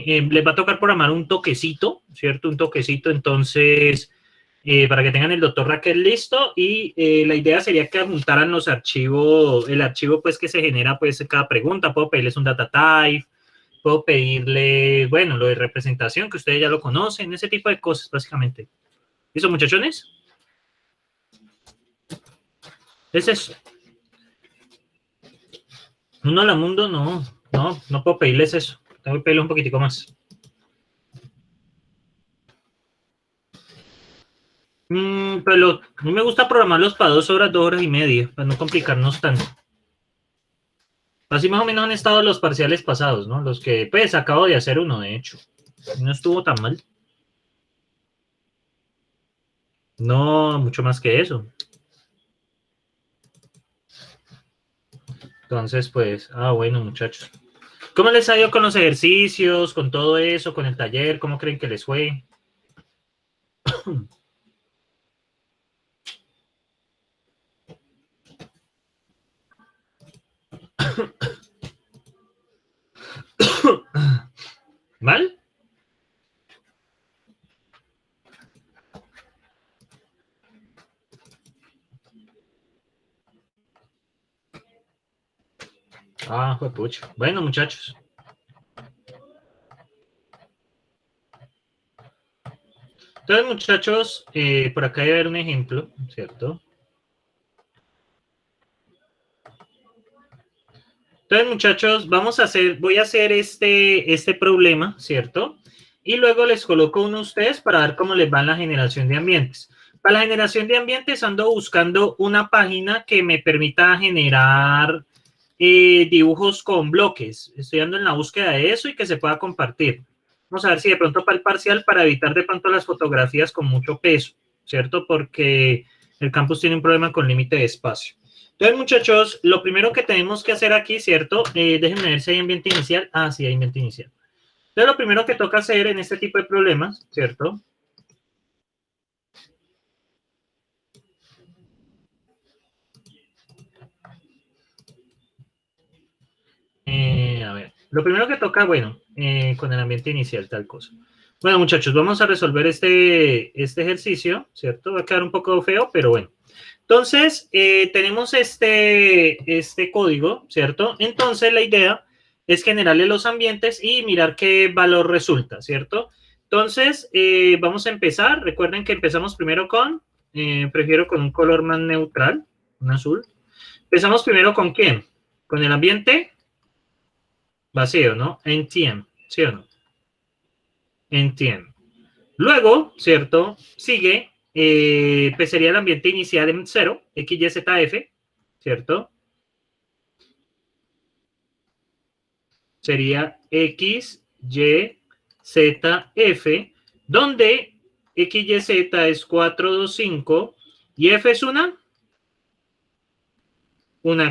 les va a tocar programar un toquecito, ¿cierto? Un toquecito, entonces, para que tengan el doctor Raquel listo, y la idea sería que juntaran los archivos, el archivo pues que se genera pues cada pregunta. Puedo pedirles un data type, puedo pedirle, bueno, lo de representación, que ustedes ya lo conocen, ese tipo de cosas, básicamente. ¿Listo, muchachones? Es eso. Uno al mundo, no puedo pedirles eso. Tengo que pedirles un poquitico más. Pero a mí me gusta programarlos para 2 horas, 2 horas y media, para no complicarnos tanto. Así más o menos han estado los parciales pasados, ¿no? Los que, pues, acabo de hacer uno, de hecho. No estuvo tan mal. No, mucho más que eso. Entonces, pues, bueno, muchachos. ¿Cómo les ha ido con los ejercicios, con todo eso, con el taller? ¿Cómo creen que les fue? ¿Mal? Fue pucha. Bueno, muchachos. Entonces, muchachos, por acá debe haber un ejemplo, ¿cierto? Entonces, muchachos, voy a hacer este problema, ¿cierto? Y luego les coloco uno a ustedes para ver cómo les va en la generación de ambientes. Para la generación de ambientes ando buscando una página que me permita generar dibujos con bloques. Estoy dando en la búsqueda de eso y que se pueda compartir. Vamos a ver si de pronto para el parcial, para evitar de pronto las fotografías con mucho peso, ¿cierto? Porque el campus tiene un problema con límite de espacio. Entonces, muchachos, lo primero que tenemos que hacer aquí, ¿cierto? Déjenme ver si hay ambiente inicial. Sí, hay ambiente inicial. Entonces, lo primero que toca hacer en este tipo de problemas, ¿cierto? A ver, lo primero que toca, bueno, con el ambiente inicial, tal cosa. Bueno, muchachos, vamos a resolver este ejercicio, ¿cierto? Va a quedar un poco feo, pero bueno. Entonces, tenemos este código, ¿cierto? Entonces, la idea es generarle los ambientes y mirar qué valor resulta, ¿cierto? Entonces, vamos a empezar. Recuerden que empezamos primero prefiero con un color más neutral, un azul. Empezamos primero con ¿quién? Con el ambiente vacío, ¿no? NTM, ¿sí o no? NTM. Luego, ¿cierto? Sigue, pues sería el ambiente inicial en 0, XYZF, ¿cierto? Sería XYZF, donde XYZ es 425 y F es una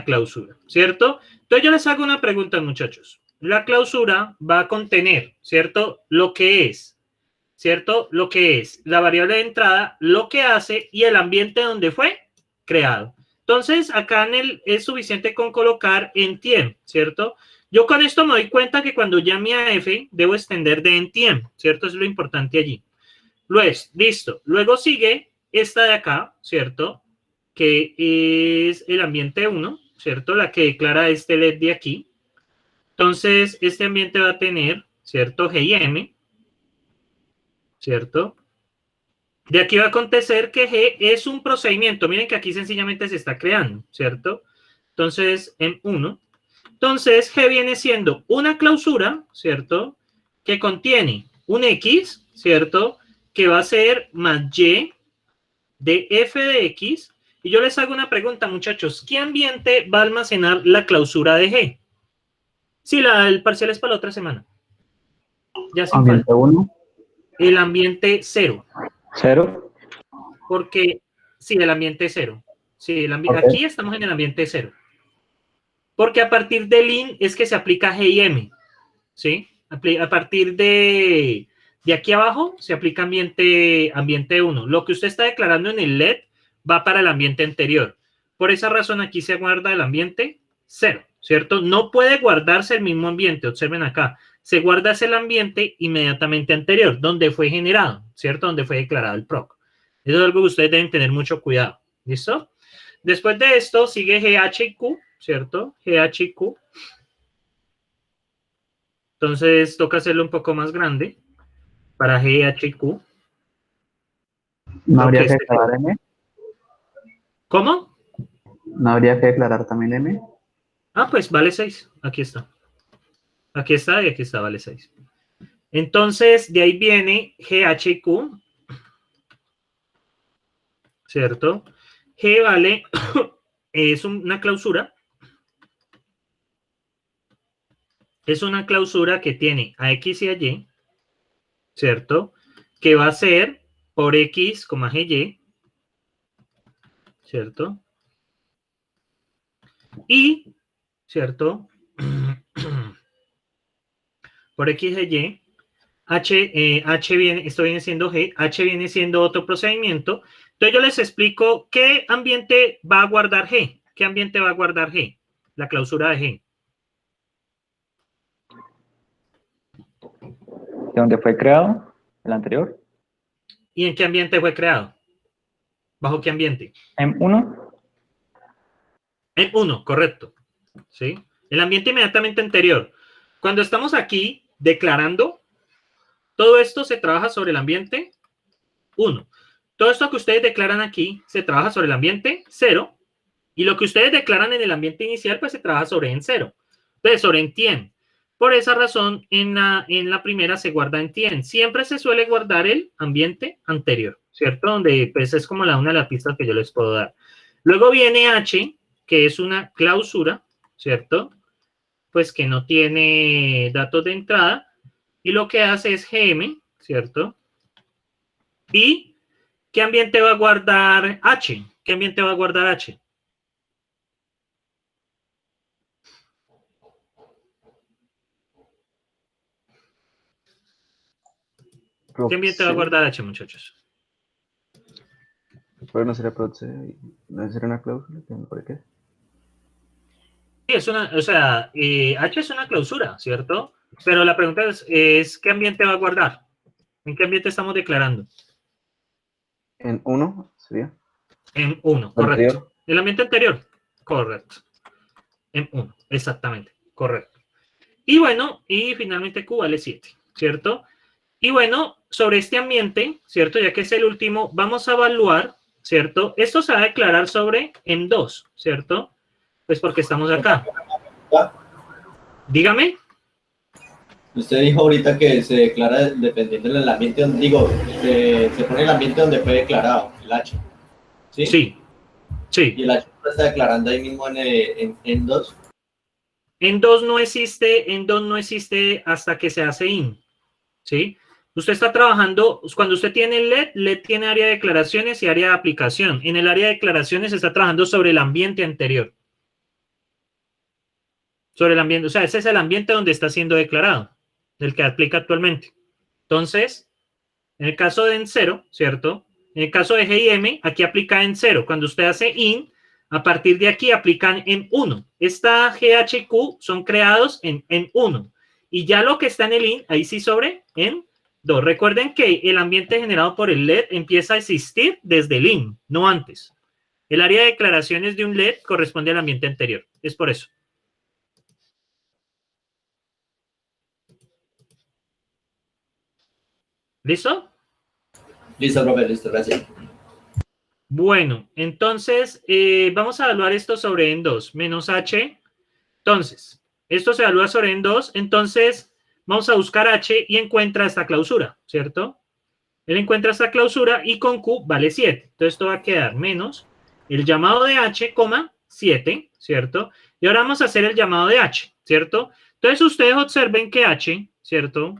clausura, ¿cierto? Entonces yo les hago una pregunta, muchachos. La clausura va a contener, ¿cierto? Lo que es, ¿cierto? Lo que es la variable de entrada, lo que hace y el ambiente donde fue creado. Entonces, acá es suficiente con colocar NTM, ¿cierto? Yo con esto me doy cuenta que cuando llame a F, debo extender de NTM, ¿cierto? Es lo importante allí. Listo. Luego sigue esta de acá, ¿cierto? Que es el ambiente 1, ¿cierto? La que declara este LED de aquí. Entonces, este ambiente va a tener, ¿cierto? G y M, ¿cierto? De aquí va a acontecer que G es un procedimiento. Miren que aquí sencillamente se está creando, ¿cierto? Entonces, en 1. Entonces, G viene siendo una clausura, ¿cierto? Que contiene un X, ¿cierto? Que va a ser más Y de F de X. Y yo les hago una pregunta, muchachos. ¿Qué ambiente va a almacenar la clausura de G? Sí, el parcial es para la otra semana. Ya sin ambiente 1. El ambiente 0. 0. Porque, sí, el ambiente 0. Sí, Okay. Aquí estamos en el ambiente 0. Porque a partir del IN es que se aplica G y M. ¿Sí? A partir de aquí abajo se aplica ambiente 1. Lo que usted está declarando en el LED va para el ambiente anterior. Por esa razón aquí se guarda el ambiente 0, ¿cierto? No puede guardarse el mismo ambiente, observen acá. se guarda es el ambiente inmediatamente anterior, donde fue generado, ¿cierto? Donde fue declarado el proc. Eso es algo que ustedes deben tener mucho cuidado. ¿Listo? Después de esto sigue GH y Q, ¿cierto? GH y Q. Entonces toca hacerlo un poco más grande para GH y Q. ¿No habría que declarar M? ¿Cómo? ¿No habría que declarar también M? Ah, pues vale 6. Aquí está. Aquí está y aquí está, vale 6. Entonces, de ahí viene GH y Q, ¿cierto? G vale, es una clausura. Es una clausura que tiene a X y a Y, ¿cierto? Que va a ser por X, GY, ¿cierto? Y, ¿cierto? Por X y Y, H viene, esto viene siendo G, H viene siendo otro procedimiento. Entonces yo les explico qué ambiente va a guardar G. ¿Qué ambiente va a guardar G? La clausura de G. ¿De dónde fue creado? ¿El anterior? ¿Y en qué ambiente fue creado? ¿Bajo qué ambiente? M1. En 1, correcto. ¿Sí? El ambiente inmediatamente anterior. Cuando estamos aquí declarando, todo esto se trabaja sobre el ambiente 1. Todo esto que ustedes declaran aquí se trabaja sobre el ambiente 0. Y lo que ustedes declaran en el ambiente inicial, pues se trabaja sobre en 0. Entonces, sobre en tien. Por esa razón, en la primera se guarda en tien. Siempre se suele guardar el ambiente anterior, ¿cierto? Donde pues es como una de las pistas que yo les puedo dar. Luego viene H, que es una clausura, ¿cierto? Pues que no tiene datos de entrada. Y lo que hace es GM, ¿cierto? ¿Y qué ambiente va a guardar H? ¿Qué ambiente va a guardar H? ¿Qué ambiente va a guardar H, muchachos? Pero no sería produce, no sería una cláusula, ¿por qué? Sí, es una, o sea, H es una clausura, ¿cierto? Pero la pregunta es ¿qué ambiente va a guardar? ¿En qué ambiente estamos declarando? En 1 sería. En 1, correcto. Anterior. ¿El ambiente anterior? Correcto. En 1, exactamente, correcto. Y bueno, y finalmente Q vale 7, ¿cierto? Y bueno, sobre este ambiente, ¿cierto? Ya que es el último, vamos a evaluar, ¿cierto? Esto se va a declarar sobre en 2, ¿cierto? Pues porque estamos acá. Dígame. Usted dijo ahorita que se declara dependiendo del ambiente, digo, se pone el ambiente donde fue declarado, el H. ¿Sí? Sí, sí. Y el H lo está declarando ahí mismo en 2. En 2 no existe hasta que se hace in, ¿sí? Usted está trabajando, cuando usted tiene LED, LED tiene área de declaraciones y área de aplicación. En el área de declaraciones está trabajando sobre el ambiente anterior. Sobre el ambiente, o sea, ese es el ambiente donde está siendo declarado, del que aplica actualmente. Entonces, en el caso de en 0, ¿cierto? En el caso de G y M, aquí aplica en 0. Cuando usted hace in, a partir de aquí aplican en 1. Esta GH y Q son creados en 1. Y ya lo que está en el in, ahí sí sobre en 2. Recuerden que el ambiente generado por el LED empieza a existir desde el in, no antes. El área de declaraciones de un LED corresponde al ambiente anterior. Es por eso. ¿Listo? Listo, profe, listo, gracias. Bueno, entonces vamos a evaluar esto sobre en 2 menos H. Entonces, esto se evalúa sobre en 2. Entonces, vamos a buscar H y encuentra esta clausura, ¿cierto? Él encuentra esta clausura y con Q vale 7. Entonces, esto va a quedar menos el llamado de H, 7, ¿cierto? Y ahora vamos a hacer el llamado de H, ¿cierto? Entonces, ustedes observen que H, ¿cierto?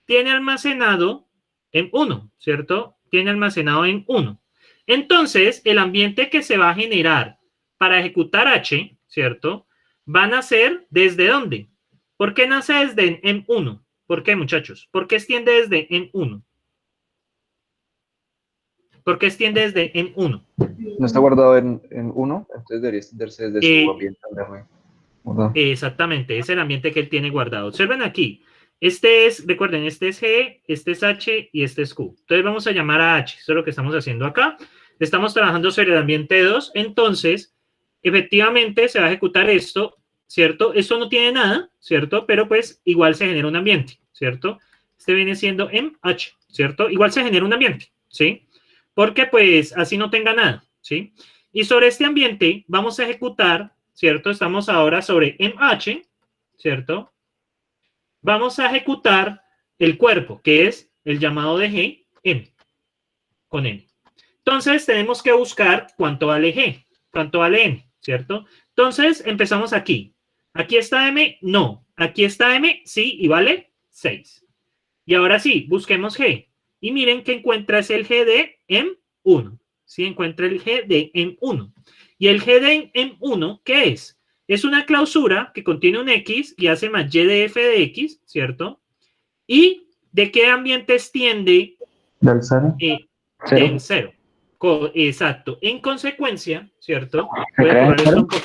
Tiene almacenado en 1, ¿cierto? Tiene almacenado en 1. Entonces, el ambiente que se va a generar para ejecutar H, ¿cierto? Van a ser ¿desde dónde? ¿Por qué nace desde en 1? ¿Por qué, muchachos? ¿Por qué extiende desde en 1? ¿Por qué extiende desde en 1? No está guardado en 1, entonces debería extenderse desde su ambiente. Exactamente, es el ambiente que él tiene guardado. Observen aquí, Este es, recuerden, este es G, este es H y este es Q. Entonces vamos a llamar a H, eso es lo que estamos haciendo acá. Estamos trabajando sobre el ambiente 2, entonces, efectivamente se va a ejecutar esto, ¿cierto? Esto no tiene nada, ¿cierto? Pero pues igual se genera un ambiente, ¿cierto? Este viene siendo MH, ¿cierto? Igual se genera un ambiente, ¿sí? Porque pues así no tenga nada, ¿sí? Y sobre este ambiente vamos a ejecutar, ¿cierto? Estamos ahora sobre MH, ¿cierto? Vamos a ejecutar el cuerpo, que es el llamado de G, M, con M. Entonces, tenemos que buscar cuánto vale G, cuánto vale M, ¿cierto? Entonces, empezamos aquí. ¿Aquí está M? No. ¿Aquí está M? Sí, y vale 6. Y ahora sí, busquemos G. Y miren que encuentras el G de M1. Sí, encuentra el G de M1. ¿Y el G de M1 qué es? Es una clausura que contiene un X y hace más Y de F de X, ¿cierto? ¿Y de qué ambientes tiende? Del 0. Del 0. Exacto. En consecuencia, ¿cierto? ¿Se Voy a cree borrar esto cero? un poco.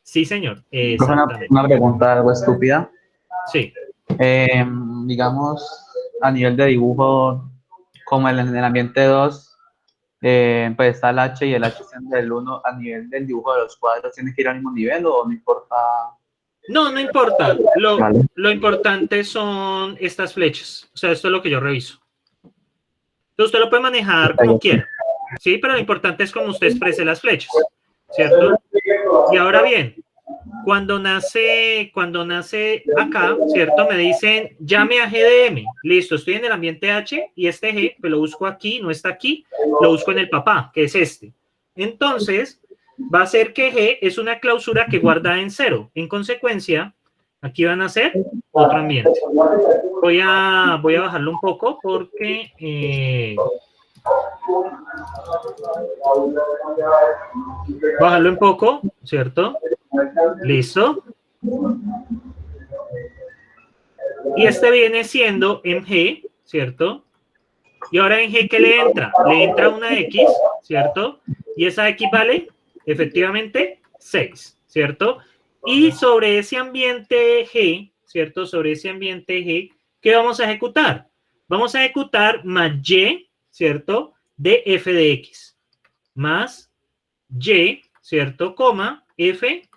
Sí, señor. Profe, Exactamente. una pregunta algo estúpida. Sí. Digamos, a nivel de dibujo, como en el ambiente 2, pues está el H y el H siendo del 1, a nivel del dibujo de los cuadros, ¿tiene que ir al mismo nivel o no importa? No, no importa. Vale. Lo importante son estas flechas. O sea, esto es lo que yo reviso. Entonces, usted lo puede manejar como quiera. Sí, pero lo importante es cómo usted exprese las flechas. ¿Cierto? Y ahora bien, cuando nace acá, ¿cierto? Me dicen, llame a GDM. Listo, estoy en el ambiente H y este G, pues lo busco aquí, no está aquí, lo busco en el papá, que es este. Entonces, va a ser que G es una clausura que guarda en 0. En consecuencia, aquí van a ser otro ambiente. Voy a bajarlo un poco porque... bajarlo un poco, ¿cierto? Listo. Y este viene siendo en G, ¿cierto? Y ahora en G, ¿qué le entra? Le entra una X, ¿cierto? Y esa X vale, efectivamente, 6, ¿cierto? Y sobre ese ambiente G, ¿cierto? Sobre ese ambiente G, ¿qué vamos a ejecutar? Vamos a ejecutar más Y, ¿cierto? De F de X. Más Y, ¿cierto? Coma, F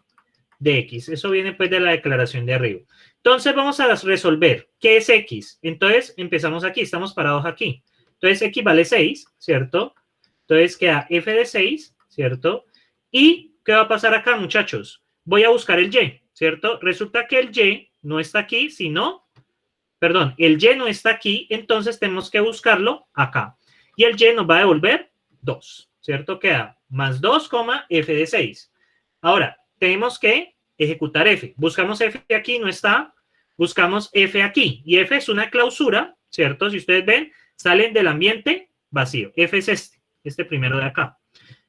de X. Eso viene pues de la declaración de arriba. Entonces vamos a resolver. ¿Qué es X? Entonces empezamos aquí, estamos parados aquí. Entonces X vale 6, ¿cierto? Entonces queda F de 6, ¿cierto? ¿Y qué va a pasar acá, muchachos? Voy a buscar el Y, ¿cierto? Resulta que el Y no está aquí, sino, perdón, el Y no está aquí, entonces tenemos que buscarlo acá. Y el Y nos va a devolver 2, ¿cierto? Queda más 2, F de 6. Ahora, tenemos que ejecutar F. Buscamos F aquí, no está. Buscamos F aquí. Y F es una clausura, ¿cierto? Si ustedes ven, salen del ambiente vacío. F es este primero de acá.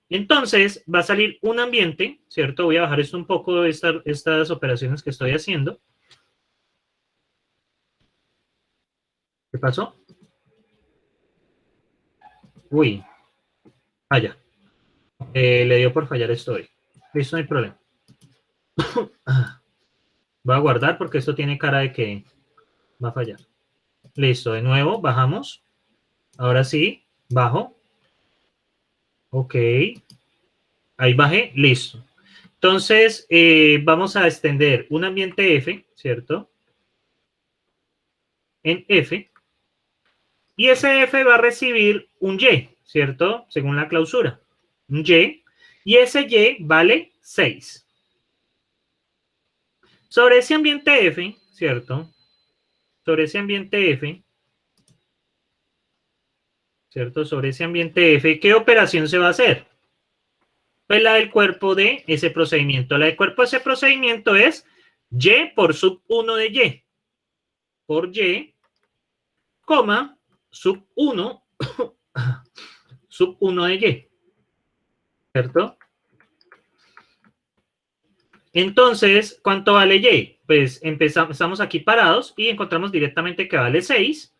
Entonces, va a salir un ambiente, ¿cierto? Voy a bajar esto un poco, estas operaciones que estoy haciendo. ¿Qué pasó? Uy, falla. Le dio por fallar esto hoy. Listo, no hay problema. Voy a guardar porque esto tiene cara de que va a fallar. Listo, de nuevo, bajamos. Ahora sí, bajo. Ok. Ahí bajé, listo. Entonces, vamos a extender un ambiente F, ¿cierto? En F. Y ese F va a recibir un Y, ¿cierto? Según la clausura. Un Y. Y ese Y vale 6. Sobre ese ambiente F, ¿cierto? Sobre ese ambiente F, ¿cierto? Sobre ese ambiente F, ¿qué operación se va a hacer? Pues la del cuerpo de ese procedimiento. La del cuerpo de ese procedimiento es Y por sub 1 de Y. Por Y, coma, sub 1, sub 1 de Y. ¿Cierto? Entonces, ¿cuánto vale Y? Pues estamos aquí parados y encontramos directamente que vale 6.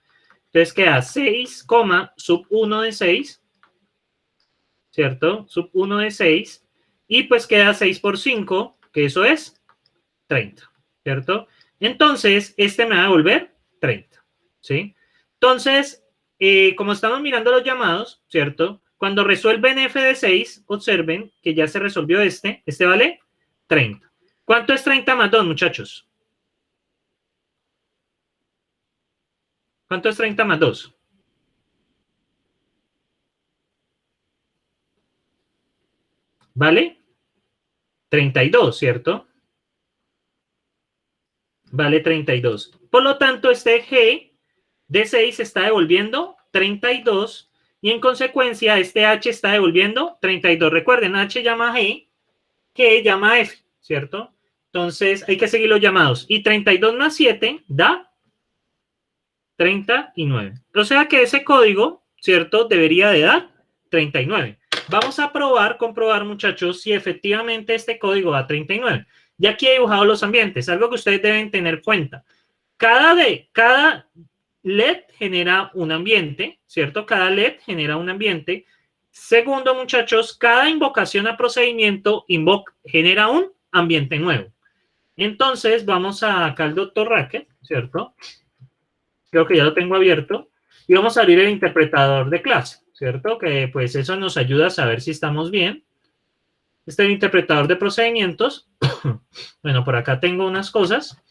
Entonces queda 6, sub 1 de 6. ¿Cierto? Sub 1 de 6. Y pues queda 6 por 5, que eso es 30. ¿Cierto? Entonces, este me va a devolver 30, ¿sí? Entonces, como estamos mirando los llamados, ¿cierto? Cuando resuelven f de 6, observen que ya se resolvió este vale 30. ¿Cuánto es 30 más 2, muchachos? ¿Cuánto es 30 más 2? ¿Vale? 32, ¿cierto? Vale 32. Por lo tanto, este G de 6 está devolviendo 32 y en consecuencia este H está devolviendo 32. Recuerden, H llama a G llama a F, ¿cierto? Entonces hay que seguir los llamados. Y 32 más 7 da 39. O sea que ese código, ¿cierto? Debería de dar 39. Vamos a comprobar, muchachos, si efectivamente este código da 39. Ya aquí he dibujado los ambientes, algo que ustedes deben tener cuenta. Cada LED genera un ambiente, ¿cierto? Cada LED genera un ambiente. Segundo, muchachos, cada invocación a procedimiento genera un ambiente nuevo. Entonces, vamos acá al Dr. Racket, ¿cierto? Creo que ya lo tengo abierto. Y vamos a abrir el interpretador de clase, ¿cierto? Que pues eso nos ayuda a saber si estamos bien. Este es el interpretador de procedimientos. Bueno, por acá tengo unas cosas.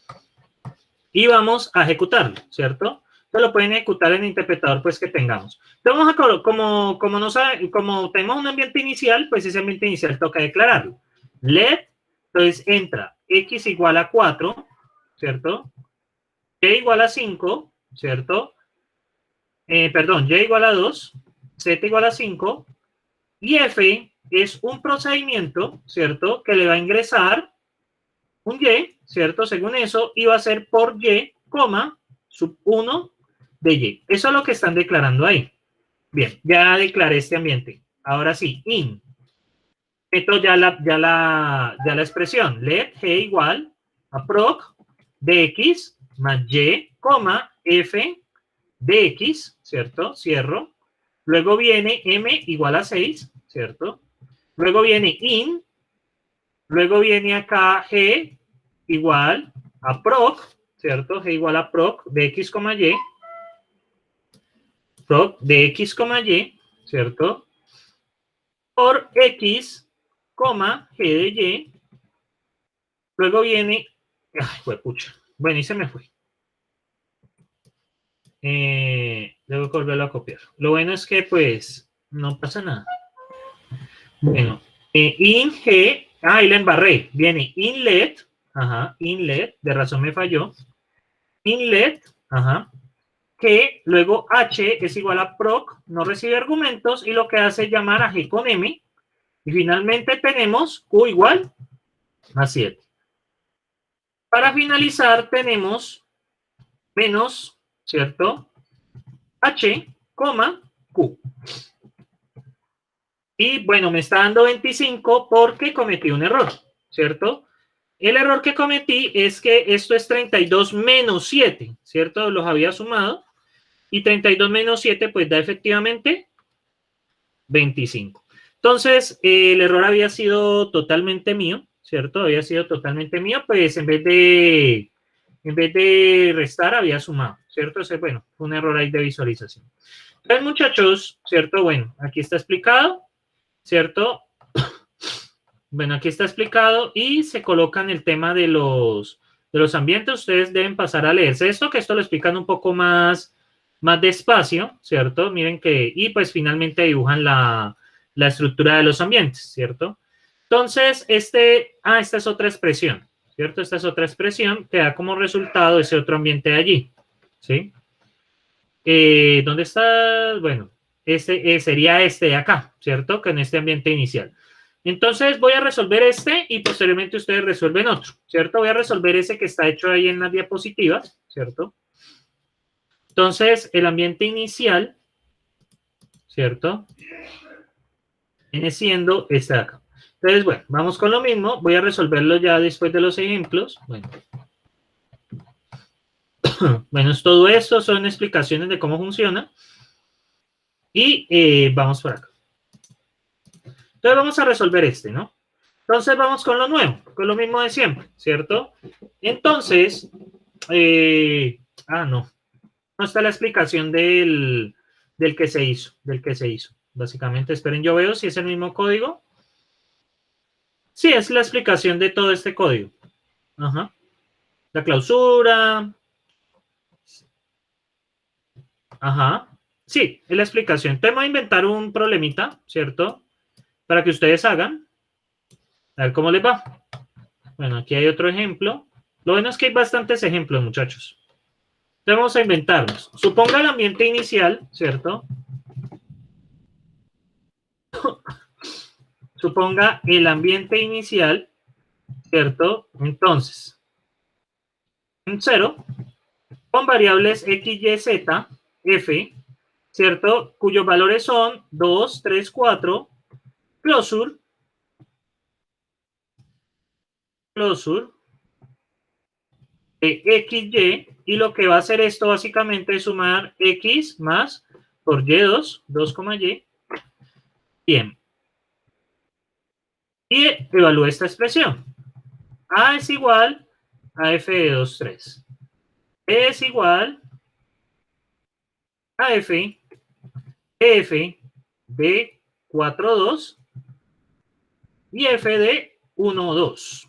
Y vamos a ejecutarlo, ¿cierto? Entonces lo pueden ejecutar en el interpretador pues que tengamos. Entonces vamos a como tenemos un ambiente inicial, pues ese ambiente inicial toca declararlo. LED, entonces entra X igual a 4, ¿cierto? Y igual a 5, ¿cierto? Perdón, Y igual a 2, Z igual a 5, y F es un procedimiento, ¿cierto? Que le va a ingresar un Y, ¿cierto? Según eso, y va a ser por Y, sub 1 de Y. Eso es lo que están declarando ahí. Bien, ya declaré este ambiente. Ahora sí, in. Meto ya la expresión. Let G igual a proc de X más Y, F de X, ¿cierto? Cierro. Luego viene M igual a 6, ¿cierto? Luego viene in. Luego viene acá G igual a proc, ¿cierto? G igual a proc de X, Y. Proc de X, Y, ¿cierto? Por X, G de Y. Luego viene... Ay, pucha. Bueno, y se me fue. Debo volverlo a copiar. Lo bueno es que, pues, no pasa nada. Bueno, in G... ahí la embarré. Viene inlet. Ajá, inlet. De razón me falló. Inlet. Ajá. Que luego H es igual a proc, no recibe argumentos y lo que hace es llamar a G con M. Y finalmente tenemos Q igual a 7. Para finalizar tenemos menos, ¿cierto? H, Q. Y bueno, me está dando 25 porque cometí un error, ¿cierto? El error que cometí es que esto es 32 menos 7, ¿cierto? Los había sumado. Y 32 menos 7, pues da efectivamente 25. Entonces, el error había sido totalmente mío, ¿cierto? Había sido totalmente mío, pues en vez de restar, había sumado, ¿cierto? Ese, bueno, fue un error ahí de visualización. Entonces, muchachos, ¿cierto? Bueno, aquí está explicado, ¿cierto? Bueno, aquí está explicado y se colocan el tema de los ambientes. Ustedes deben pasar a leerse esto, que esto lo explican un poco más despacio, ¿cierto? Miren que, y pues finalmente dibujan la estructura de los ambientes, ¿cierto? Entonces, esta es otra expresión, ¿cierto? Esta es otra expresión que da como resultado ese otro ambiente de allí, ¿sí? ¿Dónde está? Bueno, sería este de acá, ¿cierto? Que en este ambiente inicial. Entonces, voy a resolver este y posteriormente ustedes resuelven otro, ¿cierto? Voy a resolver ese que está hecho ahí en las diapositivas, ¿cierto? Entonces, el ambiente inicial, ¿cierto? Viene siendo este de acá. Entonces, bueno, vamos con lo mismo. Voy a resolverlo ya después de los ejemplos. Bueno, bueno, es todo esto, son explicaciones de cómo funciona. Y vamos por acá. Entonces, vamos a resolver este, ¿no? Entonces, vamos con lo nuevo, con lo mismo de siempre, ¿cierto? Entonces, no. No está la explicación del que se hizo, Básicamente, esperen, yo veo si es el mismo código. Sí, es la explicación de todo este código. Ajá. La clausura. Ajá. Sí, es la explicación. Entonces voy a inventar un problemita, ¿cierto? Para que ustedes hagan. A ver cómo les va. Bueno, aquí hay otro ejemplo. Lo bueno es que hay bastantes ejemplos, muchachos. Entonces vamos a inventarnos. Suponga el ambiente inicial, ¿cierto? Suponga el ambiente inicial, ¿cierto? Entonces, en 0, con variables x, y, z, f, ¿cierto? Cuyos valores son 2, 3, 4, closure, XY, y lo que va a hacer esto básicamente es sumar X más por Y2, 2,Y. Bien. Y evalúa esta expresión. A es igual a F de 2, 3. E es igual a F de 4, 2 y F de 1, 2.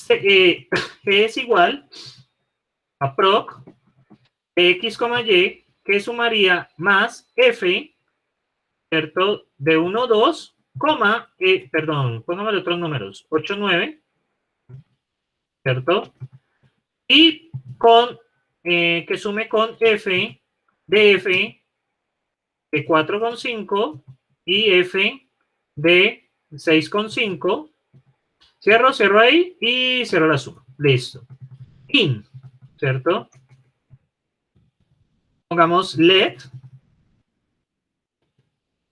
E es igual a proc de X, Y, que sumaría más F, ¿cierto? De 1, 2, perdón, póngame otros números, 8, 9, ¿cierto? Y con, que sume con F de 4,5 y F de 6,5. Cierro ahí y cierro la suma. Listo. In, ¿cierto? Pongamos let.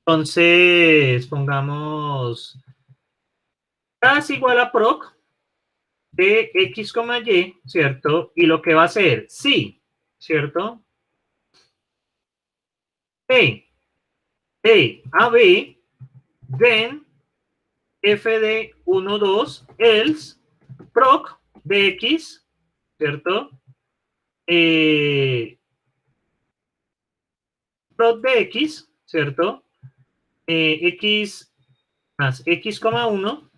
Entonces, pongamos A es igual a proc de X, Y, ¿cierto? Y lo que va a hacer, sí, ¿cierto? A, B, then F de 1, 2, else, proc de X, ¿cierto? Proc de X, ¿cierto? X más X, 1.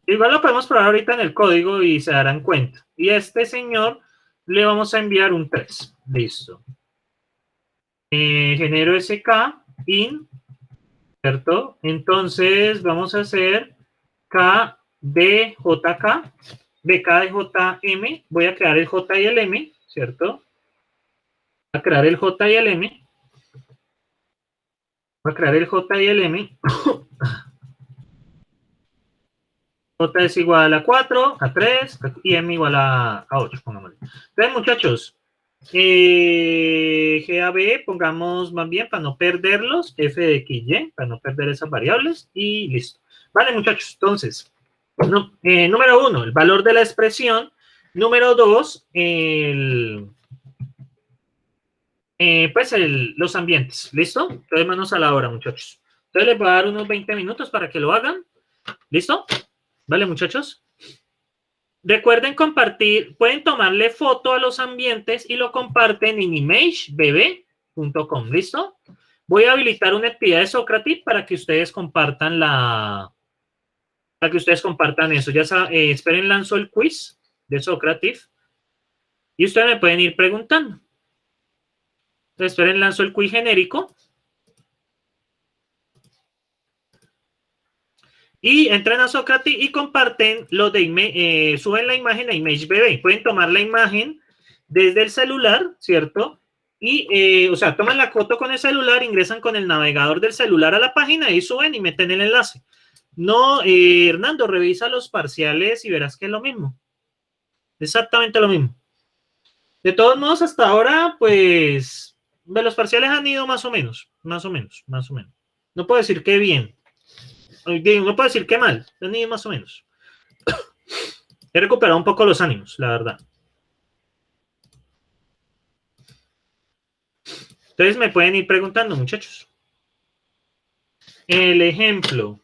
Igual lo podemos probar ahorita en el código y se darán cuenta. Y a este señor le vamos a enviar un 3. Listo. Genero SK in, ¿cierto? Entonces vamos a hacer K de JK, de K de JM. Voy a crear el J y el M, ¿cierto? Voy a crear el J y el M. Voy a crear el J y el M. J es igual a 4, a 3 y M igual a 8, pongámosle. Entonces, muchachos, GAB, pongamos más bien para no perderlos, F de X, Y, para no perder esas variables y listo. Vale, muchachos, entonces, número 1, el valor de la expresión. Número 2, los ambientes, ¿listo? Entonces, manos a la obra, muchachos. Entonces, les voy a dar unos 20 minutos para que lo hagan. ¿Listo? ¿Vale, muchachos? Recuerden compartir, pueden tomarle foto a los ambientes y lo comparten en imagebebe.com. ¿Listo? Voy a habilitar una actividad de Socrative para que ustedes compartan eso. Ya saben, esperen, lanzo el quiz de Socrative y ustedes me pueden ir preguntando. Entonces, esperen, lanzo el quiz genérico. Y entran a Socrative y comparten lo de suben la imagen a ImageBB. Pueden tomar la imagen desde el celular, ¿cierto? Y, o sea, toman la foto con el celular, ingresan con el navegador del celular a la página y suben y meten el enlace. No, Hernando, revisa los parciales y verás que es lo mismo. Exactamente lo mismo. De todos modos, hasta ahora, pues, los parciales han ido más o menos. No puedo decir que bien. No puedo decir que mal, ni más o menos. He recuperado un poco los ánimos, la verdad. Entonces me pueden ir preguntando, muchachos. El ejemplo.